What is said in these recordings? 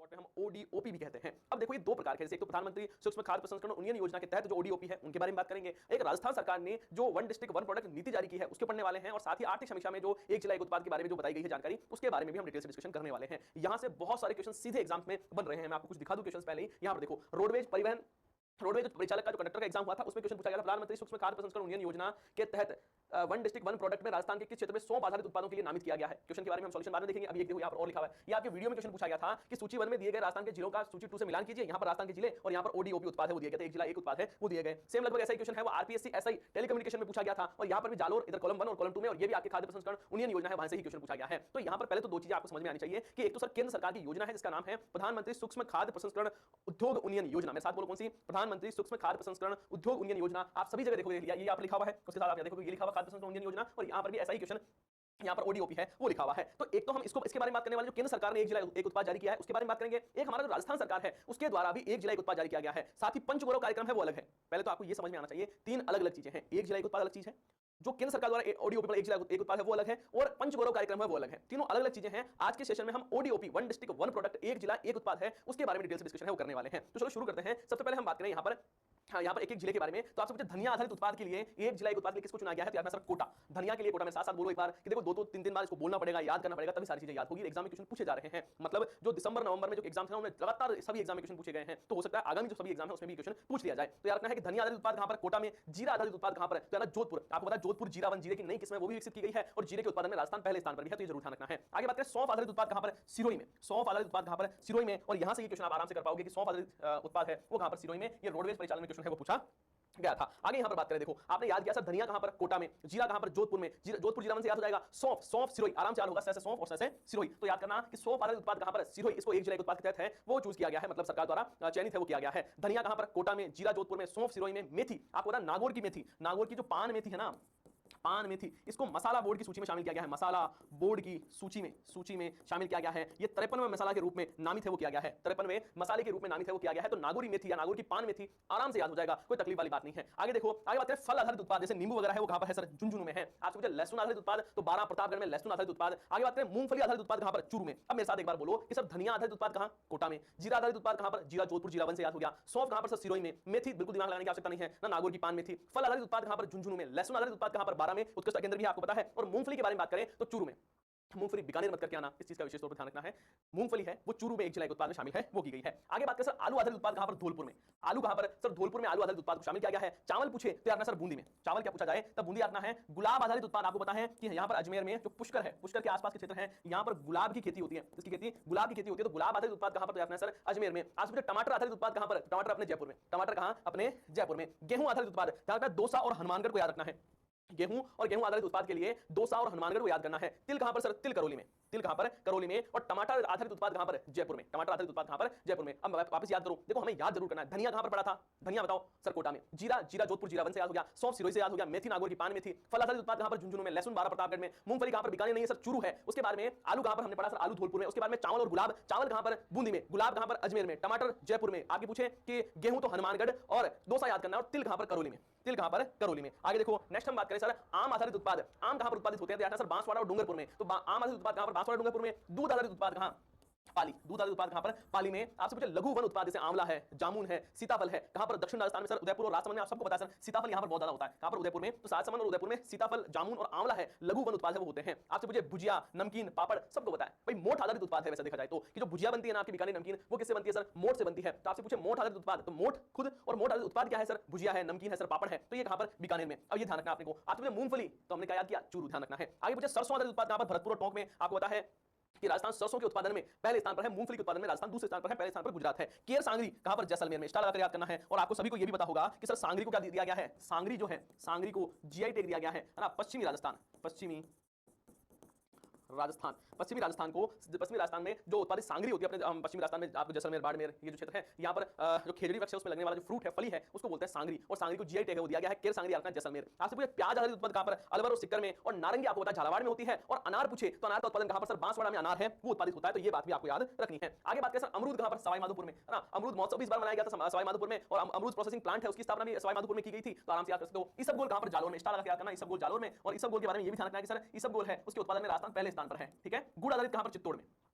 पे हम ओडीओपी भी कहते हैं। अब देखो ये दो प्रकार के, जैसे एक तो प्रधानमंत्री सूक्ष्म खाद्य प्रसंस्करण उन्नयन योजना के तहत जो ओडीओपी है उनके बारे में बात करेंगे, एक राजस्थान सरकार ने जो वन डिस्ट्रिक्ट वन प्रोडक्ट नीति जारी की है उसके पढ़ने वाले हैं, और साथ ही आर्थिक समीक्षा में जो एक जिला एक उत्पाद के बारे में जो बताई गई है जानकारी उसके बारे में भी हम डिटेल से डिस्कशन करने वाले हैं। यहां से बहुत सारे क्वेश्चन सीधे एग्जाम में बन रहे हैं, मैं आपको कुछ दिखा दूं क्वेश्चन पहले ही। यहां पर देखो रोडवेज परिचालक का जो कंडक्टर का एग्जाम हुआ था उसमें क्वेश्चन पूछा गया था, प्रधानमंत्री सूक्ष्म खाद्य प्रसंस्करण उन्नयन योजना के तहत वन डिस्ट्रिक्ट वन प्रोडक्ट में राजस्थान के किस क्षेत्र में सौंफ आधारित उत्पादों के लिए नामित किया गया है। क्वेश्चन के बारे में हम सॉल्यूशन बाद में देखेंगे। अभी एक देखो यहाँ पर और लिखा हुआ है, ये आपके वीडियो में क्वेश्चन पूछा गया था कि सूची 1 में दिए गए राजस्थान के जिलों का सूची 2 से मिलान कीजिए। यहाँ पर राजस्थान के जिले और यहाँ पर ओडीओपी उत्पाद है वो दिए गए थे, एक जिला एक उत्पाद है वो दिए गए। सेम लगभग ऐसा ही क्वेश्चन है वो आरपीएससी एसआई टेलीकम्युनिकेशन में पूछा गया था, और यहाँ पर भी जालोर इधर कॉलम 1 और कॉलम 2 में, और ये भी आपके खाद्य प्रसंस्करण उन्नयन योजना है वहां से ही क्वेश्चन पूछा गया है। तो यहाँ पर पहले तो दो चीजें आपको समझ में आनी चाहिए कि एक तो सर केंद्र सरकार की योजना है जिसका नाम है प्रधानमंत्री सूक्ष्म खाद्य प्रसंस्करण उद्योग उन्नयन योजना। मेरे साथ बोलो कौन सी? प्रधानमंत्री सूक्ष्म खाद्य प्रसंस्करण उद्योग उन्नयन योजना। आप सभी जगह देखोगे ये यहाँ पर लिखा हुआ है, उसके साथ आप देखोगे ये लिखा हुआ खाद्य प्रसंस्करण उन्नयन योजना, और यहाँ पर भी ऐसा ही क्वेश्चन यहाँ पर ओडीओपी है वो लिखा हुआ है। तो एक तो हम इसके बारे में बात करने वाले जो केंद्र सरकार ने एक जिला एक उत्पाद जारी किया है उसके बारे में बात करेंगे। एक हमारा जो राजस्थान सरकार है उसके द्वारा भी एक जिला एक उत्पाद जारी किया गया है, साथ ही पंचगौरव कार्यक्रम है वो अलग है। पहले तो आपको ये समझ में आना चाहिए तीन अलग अलग चीजें हैं, एक जिला एक उत्पाद अलग चीज है, जो केंद्र सरकार द्वारा ओडीओपी पर एक जिला एक उत्पाद है वो अलग है, और पंचगौरव कार्यक्रम है वो अलग है। तीनों अलग अलग चीजें हैं। आज के सेशन में हम ODOP one district one product एक जिला एक उत्पाद है उसके बारे में डिटेल से डिस्कशन है वो करने वाले हैं। तो चलो शुरू करते हैं। सबसे पहले हम बात करें यहाँ पर यहाँ पर एक एक जिले के बारे में। तो आपसे पूछे धनिया आधारित उत्पाद के लिए एक जिला एक उत्पाद के लिए किसको चुना गया है? तो यार सर कोटा, धनिया के लिए कोटा। में साथ साथ बोलो एक बार कि देखो दो तीन बार इसको बोलना पड़ेगा, याद करना पड़ेगा, तभी सारी चीजें याद होगी। एग्जाम में क्वेश्चन पूछे जा रहे हैं, मतलब जो दिसंबर नवंबर में जो एग्जाम थे उन्हें लगातार सभी एग्जाम में क्वेश्चन पूछे गए हैं, तो हो सकता है आगामी जो सभी एग्जाम है उसमें भी क्वेश्चन पूछ लिया जाए। तो यार रखना है कि धनिया आधारित उत्पाद कहां पर? कोटा में। जीरा आधारित उत्पाद कहां पर? तो यार जोधपुर। आपको पता है जोधपुर जीरा वन जीरे की नई किस्म वो भी विकसित की गई है, और जीरे के उत्पादन में राजस्थान पहले स्थान पर भी है, तो ये जरूर ध्यान रखना है। आगे बात करें सौंफ आधारित उत्पाद कहां पर? सिरोही में। सौंफ आधारित उत्पाद कहां पर? सिरोही में। और यहां से ये क्वेश्चन आप आराम से कर पाओगे कि सौंफ आधारित उत्पाद है वो कहां पर? सिरोही में। ये रोडवेज परिचालन में क्वेश्चन है वो पूछा गया था। आगे यहां पर बात करें, देखो आपने याद किया सर धनिया कहां पर? कोटा में। जीरा कहां पर? जोधपुर में। जोधपुर जीरा वन से याद हो जाएगा सौंफ, सौंफ सिरोही, आराम से याद होगा, से सौंफ और से सिरोही। तो याद करना कि सौंफ आधारित उत्पाद कहां पर? सिरोही। इसको एक जिला एक उत्पाद के तहत है वो चूज किया गया है, मतलब सरकार द्वारा चयनित है वो किया गया है। धनिया कहां पर? कोटा में। जीरा जोधपुर में। सौंफ सिरोही में। मेथी आपको पता नागौर की मेथी, नागौर की जो पान मेथी है ना, पान मेथी, इसको मसाला बोर्ड की सूची में शामिल किया गया है। मसाला बोर्ड की सूची में शामिल किया गया है। ये 53वें मसाला के रूप में नामित है वो किया गया है, 53वें मसाले के रूप में नामित है वो किया गया है। तो नागौरी मेथी या नागौर की पान मेथी आराम से याद हो जाएगा, कोई तकलीफ वाली बात नहीं है। आगे देखो, आगे बात करें फल आधारित उत्पाद, जैसे नींबू वगैरह है वो कहां पर है? सर झुंझुनू में है। आपसे पूछे लहसुन आधारित उत्पाद, तो 12 प्रतापगढ़ में लहसुन आधारित उत्पाद। आगे बात करें मूंगफली आधारित उत्पाद कहां पर? चूरू में। अब मेरे साथ एक बार बोलो कि सर धनिया आधारित उत्पाद कहां? कोटा में। जीरा आधारित उत्पाद कहां पर? जीरा जोधपुर जीरा वन से याद हो गया। सौंफ कहां पर? सर सिरोही में। मेथी बिल्कुल दिमाग लगाने की आवश्यकता नहीं है ना, नागौर की पान मेथी। फल आधारित उत्पाद कहां पर? झुंझुनू में। लहसुन आधारित उत्पाद कहां पर? 12 में, उत्कृष्ट केंद्र भी आपको पता है। और मूंगफली के बारे में बात करें तो चूरू में। मूंगफली बीकानेर मत करके आना, इस चीज का विशेष तौर पर ध्यान रखना है। मूंगफली है वो चूरू में एक जिला एक उत्पाद में शामिल है वो की गई है। आगे बात करें सर आलू आधारित उत्पाद कहां पर? धौलपुर में। आलू कहां पर? सर धौलपुर में आलू आधारित उत्पाद को शामिल किया गया है। चावल पूछे तो यार सर बूंदी में। चावल क्या पूछा जाए तब बूंदी आना है। गुलाब आधारित उत्पाद आपको पता है कि यहाँ पर अजमेर में जो पुष्कर है, पुष्कर के आसपास के क्षेत्र है, यहाँ पर गुलाब की खेती होती है, इसकी खेती गुलाब की खेती होती है। तो गुलाब आधारित उत्पाद कहां पर? तो यार सर अजमेर में। आज पूछे टमाटर आधारित उत्पाद कहां पर? टमाटर अपने जयपुर में। टमाटर कहां? अपने जयपुर में। गेहूं आधारित उत्पाद ध्यान रखना, दौसा और हनुमानगढ़ को याद रखना है। गेहूं और गेहूं आधारित उत्पाद के लिए दौसा और हनुमानगढ़ को याद करना है। तिल कहां पर? सर तिल करौली में। तिल कहां पर? करौली में। और टमाटर आधारित उत्पाद कहां पर? जयपुर में। टमाटर आधारित उत्पाद कहां पर? जयपुर में। अब वापस याद करो, देखो हमें याद जरूर करना है। धनिया कहां पर पड़ा था? धनिया बताओ सर कोटा में। जीरा जोधपुर जीरा वन से याद हो गया। सौंफ सिरोही से याद हो गया। मेथी नागौर की पान मेथी। फल आधारित उत्पाद कहां पर? झुंझुनू में। लहसुन 12 प्रतापगढ़ में। मूंगफली कहां पर? बीकानेर नहीं है सर चूरू है। उसके बाद में आलू कहां पर हमने पढ़ा? सर आलू धौलपुर में। उसके बाद में चावल और गुलाब, चावल कहां पर? बूंदी में। गुलाब कहां पर? अजमेर में। टमाटर जयपुर में। आपके पूछे कि गेहूं तो हनुमानगढ़ और दौसा याद करना है। और तिल कहां पर? करौली में। तिल कहां पर? करौली में। आगे देखो नेक्स्ट हम बात करें सर आम आधारित उत्पाद। आम कहां पर उत्पादित होते हैं? सर बांसवाड़ा और डूंगरपुर में। तो आम आधारित उत्पाद कहां पर? बांसवाड़ा डूंगरपुर में। दूध आधारित उत्पाद कहां? पाली। दूध आधारित उत्पाद कहां पर? पाली में। आपसे पूछे लघु वन उत्पाद, जैसे आंवला है, जामुन है, सीताफल है, कहां पर? दक्षिण राजस्थान में सर उदयपुर और राजसमंद में। आप सबको पता है सर सीताफल यहां पर बहुत ज्यादा होता है। कहां पर? उदयपुर में। तो राजसमंद और उदयपुर में सीताफल, जामुन और आंवला है, लघु वन उत्पाद है वो होते हैं। आपसे पूछे भुजिया, नमकीन, पापड़, सबको पता है भाई मोठ आधारित उत्पाद है। वैसे देखा जाए तो कि जो भुजिया बनती है ना आपकी बीकानेर नमकीन, वो किससे बनती है? सर मोठ से बनती है। तो आपसे पूछे मोठ आधारित उत्पाद, तो मोठ खुद और मोठ आधारित उत्पाद क्या है? सर भुजिया है, नमकीन है, सर पापड़ है। तो ये कहां पर? बीकानेर में। अब ये ध्यान रखना आपने को। आपसे पूछे मूंगफली, तो हमने क्या याद किया? चूरू, ध्यान रखना है। आगे पूछे सरसों आधारित उत्पाद कहां पर? भरतपुर और टोंक में। आपको पता है कि राजस्थान सरसों के उत्पादन में पहले स्थान पर है, मूंगफली के उत्पादन में राजस्थान दूसरे स्थान पर है, पहले स्थान पर गुजरात है। केर सांगरी कहां पर? जैसलमेर में। स्टार लगाकर याद करना है। और आपको सभी को यह भी पता होगा कि सर सांगरी को क्या दिया गया है? सांगरी जो है, सांगरी को जीआई टैग दिया गया है ना। पश्चिमी राजस्थान, पश्चिमी राजस्थान में जो उत्पादित सांगरी होती है अपने पश्चिमी राजस्थान में, आपको जैसलमेर बाड़मेर ये जो क्षेत्र है, यहाँ पर जो खेजड़ी वृक्ष है उसमें लगने वाला जो फ्रूट है, फली है, उसको बोलते हैं सांगरी। और सांगरी को जीआई टैग दिया गया है। केर सांगरी आपका जैसलमेर। आपसे पूछे प्याज आधारित उत्पाद कहां पर? अलवर और सिक्कर में। और नारंगी आपको पता है झालावाड़ में होती है। और अनार पूछे तो अनार का उत्पादन कहां पर? सर बांसवाड़ा में अनार है वो उत्पादित होता है। तो ये बात भी आपको याद रखनी है। आगे बात करें सर अमरूद कहां पर? सवाई माधोपुर में, है ना। अमरूद महोत्सव इस बार मनाया गया था सवाई माधोपुर में, और अमरूद प्रोसेसिंग प्लांट है उसकी स्थापना भी सवाई माधोपुर में की गई थी। तो आराम से याद कर सकते हो। इसबगोल कहां पर? जालोर में। स्टार लगा के याद करना, इसबगोल जालोर में। और इसबगोल के बारे में ये भी ध्यान रखना है कि सर इसबगोल है उसके उत्पादन में राजस्थान पहले स्थान पर है, ठीक है। गुड़ आधारित कहां पर? चित्तौड़ में।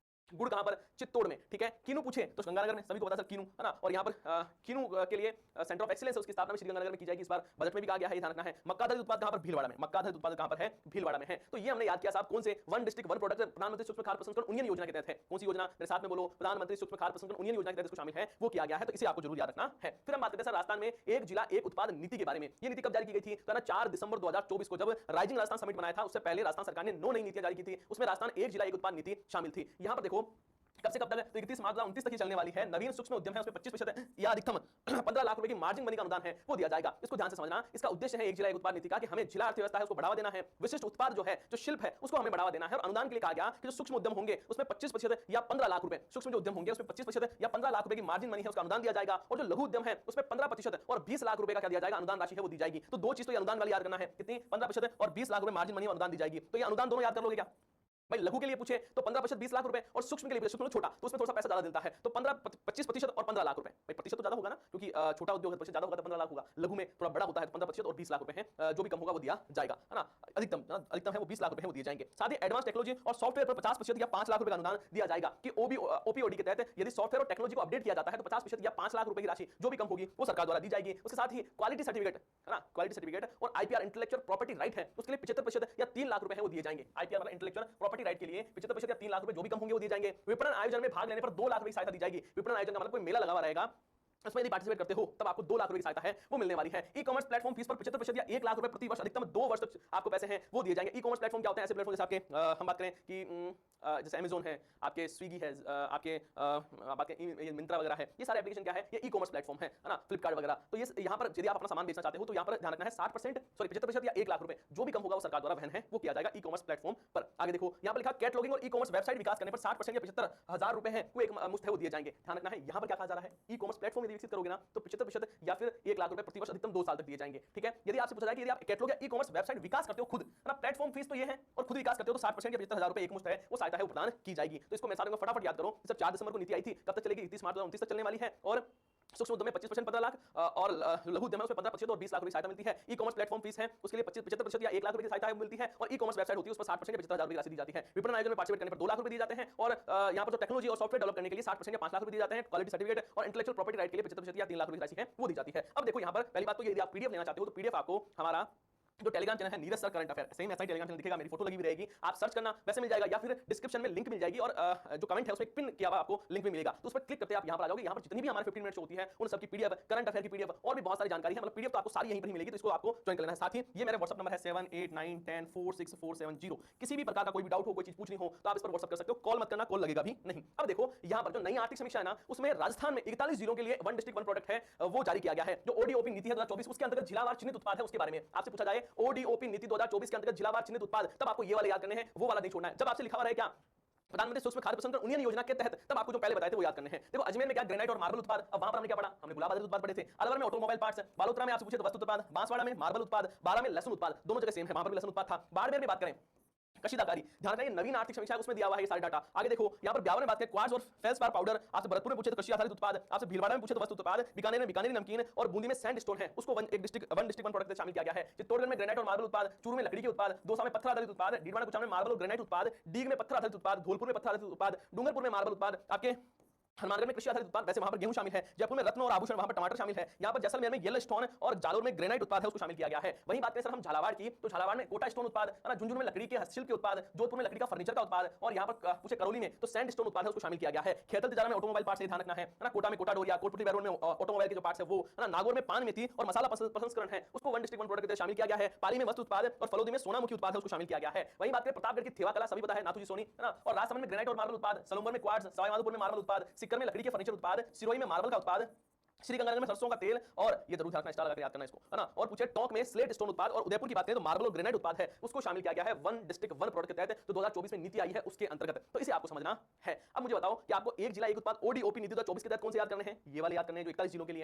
गुड़ कहां पर? चित्तौड़ में, ठीक है। कीनू पूछे तो गंगानगर में, सभी को पता सर कीनू, है ना। और यहां पर कीनू के लिए सेंटर ऑफ एक्सीलेंस है, उसकी स्थापना श्रीगंगानगर में की जाएगी। इस बार बजट में भी कहा गया है, ध्यान रखना है। मक्का आधारित उत्पाद कहां पर? भीलवाड़ा में। मक्का आधारित उत्पाद कहां पर है? भीलवाड़ा में है। तो ये हमने याद किया साहब, कौन से? वन डिस्ट्रिक्ट वन प्रोडक्ट प्रधानमंत्री सूक्ष्म खाद्य प्रसंस्करण उन्नयन योजना के तहत है। कौन सी योजना? मेरे साथ में बोलो, प्रधानमंत्री सूक्ष्म खाद्य प्रसंस्करण उन्नयन योजना के तहत इसको शामिल है, वो किया गया है। तो इसे आपको जरूर याद रखना है। फिर हम बात करते हैं सर राजस्थान में एक जिला एक उत्पाद नीति के बारे में। ये नीति कब जारी की गई थी? तो ना 4 दिसंबर 2024 को, जब राइजिंग राजस्थान समिट बनाया था, उससे पहले राजस्थान सरकार ने 9 नई नीतियां जारी की थी। उसमें राजस्थान एक जिला एक उत्पाद नीति शामिल थी। यहां पर देखो कब से कब तक है? तो 31 मार्च 2029 तक ही चलने वाली है। नवीन सूक्ष्म उद्यम है, उसमें 25% या अधिकतम 15 लाख रुपए की मार्जिन मनी का अनुदान है, वो दिया जाएगा। इसको ध्यान से समझना। इसका उद्देश्य है एक जिला एक उत्पाद नीति का, कि हमें जिला अर्थव्यवस्था है उसको बढ़ावा देना है, विशिष्ट उत्पाद जो है, जो शिल्प है, उसको हमें बढ़ावा देना है। और अनुदान के लिए कहा गया कि जो सूक्ष्म उद्यम होंगे उसमें 25% या 15 लाख रुपए, सूक्ष्म जो उद्यम होंगे उसमें 25% या 15 लाख रुपए की मार्जिन मनी है, उसका अनुदान दिया जाएगा। और जो लघु उद्यम है उसमें 15% और 20 लाख रुपए का क्या दिया जाएगा? अनुदान राशि है, वो दी जाएगी। तो दो चीज तो ये अनुदान वाली याद करना है, कितनी? 15% और 20 लाख रुपए मार्जिन मनी अनुदान दी जाएगी। तो ये अनुदान दोनों याद कर लोगे क्या भाई? लघु के लिए पूछे तो 15% 20 लाख रुपए, और सूक्ष्म के लिए सूक्ष्म छोटा तो उसमें थोड़ा सा पैसा ज्यादा मिलता है, तो 25% और 15 लाख रुपए। भाई प्रतिशत तो ज्यादा होगा ना, क्योंकि छोटा उद्योग है, प्रतिशत ज्यादा होगा तो 15 लाख होगा। लघु में थोड़ा बड़ा होता है तो 15% और 20 लाख रुपए है, जो भी कम होगा वो दिया जाएगा, है ना। अधिकतम है वो 20 लाख रुपए है, वो दिए जाएंगे। साथ ही एडवांस टेक्नोलॉजी और सॉफ्टवेयर पर 50% या 5 लाख रुपए का अनुदान दिया जाएगा, कि ओपीओडी के तहत यदि सॉफ्टवेयर और टेक्नोलॉजी को अपडेट किया जाता है तो 50% या 5 लाख रुपए की राशि जो भी कम होगी वो सरकार द्वारा दी जाएगी। उसके साथ ही क्वालिटी सर्टिफिकेट, है ना, क्वालिटी सर्टिफिकेट और आईपीआर इंटेलेक्चुअल प्रॉपर्टी राइट है, उसके लिए 75% या 3 लाख रुपए है, वो दिए जाएंगे। आईपीआर वाला इंटेलेक्चुअल प्रॉपर्टी राइट के लिए 75% या 3 लाख रुपए जो भी कम होंगे वो दिए जाएंगे। विपणन आयोजन में भाग लेने पर 2 लाख रुपए की सहायता दी जाएगी। विपणन आयोजन का मतलब कोई मेला लगा हुआ रहेगा, उसमें यदि पार्टिसिपेट करते हो तब आपको 2 लाख रुपए की सहायता है वो मिलने वाली है। ई कॉमर्स प्लेटफॉर्म फीस पर 75% या 1 लाख रुपए प्रति वर्ष, अधिकतम 2 वर्ष तक आपको पैसे हैं वो दिए जाएंगे। ई कॉमर्स प्लेटफॉर्म क्या होते हैं? ऐसे प्लेटफॉर्म जैसे आपके हम बात करें कि जैसे अमेज़न है, आपके स्विगी है, आपके बात करें मिंत्रा वगैरह है, ये सारे एप्लीकेशन क्या है? ये ई कॉमर्स प्लेटफॉर्म है ना, फ्लिपकार्ट वगैरह। तो ये यहाँ पर यदि आप अपना सामान बेचना चाहते हो तो यहाँ पर ध्यान रखना है 75% या 1 लाख रुपए जो भी कम होगा वो सरकार द्वारा वहन है, वो किया जाएगा ई कॉमर्स प्लेटफॉर्म पर। आगे देखो यहाँ पर लिखा कैटलॉगिंग और ई कॉमर्स वेबसाइट विकास करने पर 60% या 75,000 रुपए है वो एक मुश्त है, वो दिए जाएंगे। ध्यान रखना है यहाँ पर क्या कहा जा रहा है? ई कॉमर्स प्लेटफॉर्म यदि विकसित करोगे ना तो 75% या फिर 1 लाख रुपए प्रति वर्ष, अधिकतम 2 साल तक दिए जाएंगे, ठीक है। यदि आपसे पूछा जाए कि यदि आप कैटलॉग या ई कॉमर्स वेबसाइट विकास करते हो खुद, है ना, प्लेटफॉर्म फीस तो ये है, और खुद विकास करते हो तो 60% या 75,000 रुपए एक मुश्त है, वो सहायता है वो प्रदान की जाएगी। तो इसको मैं सारे को फटाफट याद करो। सब 4 दिसंबर को नीति आई थी, कब तक चलेगी? 31 मार्च 2029 तक चलने वाली है। और सूक्ष्म उद्यम में 25% 15 लाख, और लघु उद्यम में उसमें 15% और 20 लाख रुपए की सहायता मिलती है। ई कॉमर्स प्लेटफॉर्म फीस है उसके लिए 75% या 1 लाख रुपए की सहायता मिलती है। और ई कॉमर्स वेबसाइट होती है उस पर 60% या 75,000 रुपए की राशि दी जाती है। विपणन आयोजन में पार्टिसिपेट करने पर 2 लाख रुपए दिए जाते हैं। और यहाँ पर जो टेक्नोलॉजी और सॉफ्टवेयर डेवलप करने के लिए 60% या 5 लाख रुपए दिए जाते हैं। क्वालिटी सर्टिफिकेट और इंटेलेक्चुअल प्रॉपर्टी राइट के लिए 75% या 3 लाख रुपए की राशि है वो दी जाती है। अब देखो यहाँ पर पहली बात तो यदि आप पीडीएफ लेना चाहते हो तो पीडीएफ आपको हमारा जो टेलीग्राम चैनल है Neeraj sir current affair, same ऐसा ही टेलीग्राम चैनल दिखेगा, मेरी फोटो लगी हुई रहेगी, आप सर्च करना वैसे मिल जाएगा, या फिर डिस्क्रिप्शन में लिंक मिल जाएगी, और जो कमेंट है उसमें पिन किया हुआ आपको लिंक भी मिलेगा, तो उस पर क्लिक करते आप यहाँ पर आ जाओगे। यहाँ पर जितनी भी हमारे 15 मिनट्स होती है उन सबकी पीडीएफ, करंट अफेयर की पीडीएफ और भी बहुत सारी जानकारी है, मतलब पीडीएफ तो आपको सारी यहीं पर ही मिलेगी, तो इसको आपको ज्वाइन कर लेना है। साथ ही ये मेरा व्हाट्सएप नंबर है 7891046470। किसी भी प्रकार का कोई भी डाउट हो, कोई चीज पूछनी हो तो आप इस पर व्हाट्सएप कर सकते हो, कॉल मत करना, कॉल लगेगा भी नहीं। अब देखो यहाँ पर जो नई आर्थिक समीक्षा है ना, उसमें राजस्थान में 41 जिलों के लिए वन डिस्ट्रिक्ट वन प्रोडक्ट है वो जारी किया गया है। जो ओडीओपी नीति है 2024, उसके अंतर्गत जिलावार चिन्हित उत्पाद है उसके बारे में आपसे पूछा जाए, ओडीओपी नीति 2024 के अंतर्गत जिलावार चिन्हित उत्पाद, तब आपको ये वाले याद करने हैं, वो वाला नहीं छोड़ना है। जब आपसे लिखा हुआ है क्या प्रधानमंत्री सूक्ष्म खाद्य प्रसंस्करण उन्नयन योजना के तहत, तब आपको जो पहले बताए थे वो याद करने हैं। देखो अजमेर में क्या ग्रेनाइट और मार्बल उत्पाद, अब वहां पर हमने क्या पढ़ा? हमने गुलाब आधारित उत्पाद पढ़े थे। अलवर में ऑटोमोबाइल पार्ट्स, बालोतरा में आपसे पूछे तो वस्तु उत्पाद, बांसवाड़ा में मार्बल उत्पाद, बारा में लहसुन उत्पाद, दोनों जगह सेम है, वहां पर भी लहसुन उत्पाद था। बाड़मेर में बात करें कशीदाकारी, ध्यान रखिए नवीन आर्थिक समीक्षा उसमें दिया हुआ है ये सारे डाटा। आगे देखो यहाँ पर ब्यावर में बात करें क्वार्ट्ज और फेल्सपार पाउडर, आपसे भरतपुर में पूछे तो कृषि आधारित उत्पाद, आपसे भीलवाड़ा में पूछे तो वस्तु उत्पाद, बीकानेर में बीकानेरी नमकीन और बूंदी में सैंडस्टोन है, उसको वन डिस्ट्रिक्ट वन प्रोडक्ट में शामिल किया गया है। चित्तौड़गढ़ में ग्रेनाइट और मार्बल उत्पाद, चूरू में लकड़ी के उत्पाद, दौसा में पत्थर आधारित उत्पाद, डीडवाना कुचामन में मार्बल और ग्रेनाइट उत्पाद, डीग में पत्थर आधारित उत्पाद, धौलपुर में पत्थर आधारित उत्पाद, डूंगरपुर में मार्बल उत्पाद, आपके हनुमानगढ़ में कृषि आधारित उत्पाद, वैसे वहां पर गेहूं शामिल है। जयपुर में रत्न और आभूषण, वहां पर टमाटर शामिल है। यहाँ पर जैसलमेर में येलो स्टोन और जालोर में ग्रेनाइट उत्पाद है उसको शामिल किया गया है। वहीं बात करें सर हम झालावाड़ की, तो झालावाड़ में कोटा स्टोन उत्पाद है ना, झुंझुनू में लकड़ी के हस्तशिल्प के उत्पाद, जोधपुर में लकड़ी का फर्नीचर का उत्पाद, और यहाँ पर पूछे करौली में तो सैंड स्टोन उत्पाद है उसको शामिल किया गया है। खेतल तिजारा में ऑटोमोबाइल पार्ट्स ध्यान रखना है ना, कोटा में कोटा डोरिया, कोटपुतली बैरोन में ऑटोमोबाइल के जो पार्ट्स है वो, है ना, नागौर में पान मेथी और मसाला प्रसंस्करण है उसको वन डिस्ट्रिक्ट वन प्रोडक्ट में शामिल किया गया है। पाली में वस्तु उत्पाद और फलोदी में सोनामुखी उत्पाद है उसको शामिल किया गया है। वहीं बात करें प्रतापगढ़ की थेवा कला, सभी पता है, नाथूजी सोनी, है ना, और राजसमंद में ग्रेनाइट और मार्बल उत्पाद, सलूम्बर में क्वार्ट्ज, सवाईमाधोपुर में मार्बल उत्पाद, सिक्कर में लकड़ी के फर्नीचर उत्पाद, सिरोही में मार्बल का उत्पाद, श्रीगंगानगर में सरसों का तेल, और ये जरूर ध्यान स्टार लगा याद करना इसको, है ना। और पूछे टोंक में स्लेट स्टोन उत्पाद, और उदयपुर की बात करें तो मार्बल और ग्रेनाइट उत्पाद है उसको शामिल किया गया है वन डिस्ट्रिक्ट वन प्रोडक्ट के तहत, तो 2024 में नीति आई है उसके अंतर्गत, तो इसे आपको समझना है। अब मुझे बताओ कि आपको एक जिला एक उत्पाद ओडीओपी नीति 2024 के तहत कौन से याद करने हैं? ये वाले याद करने हैं जो 41 जिलों के लिए।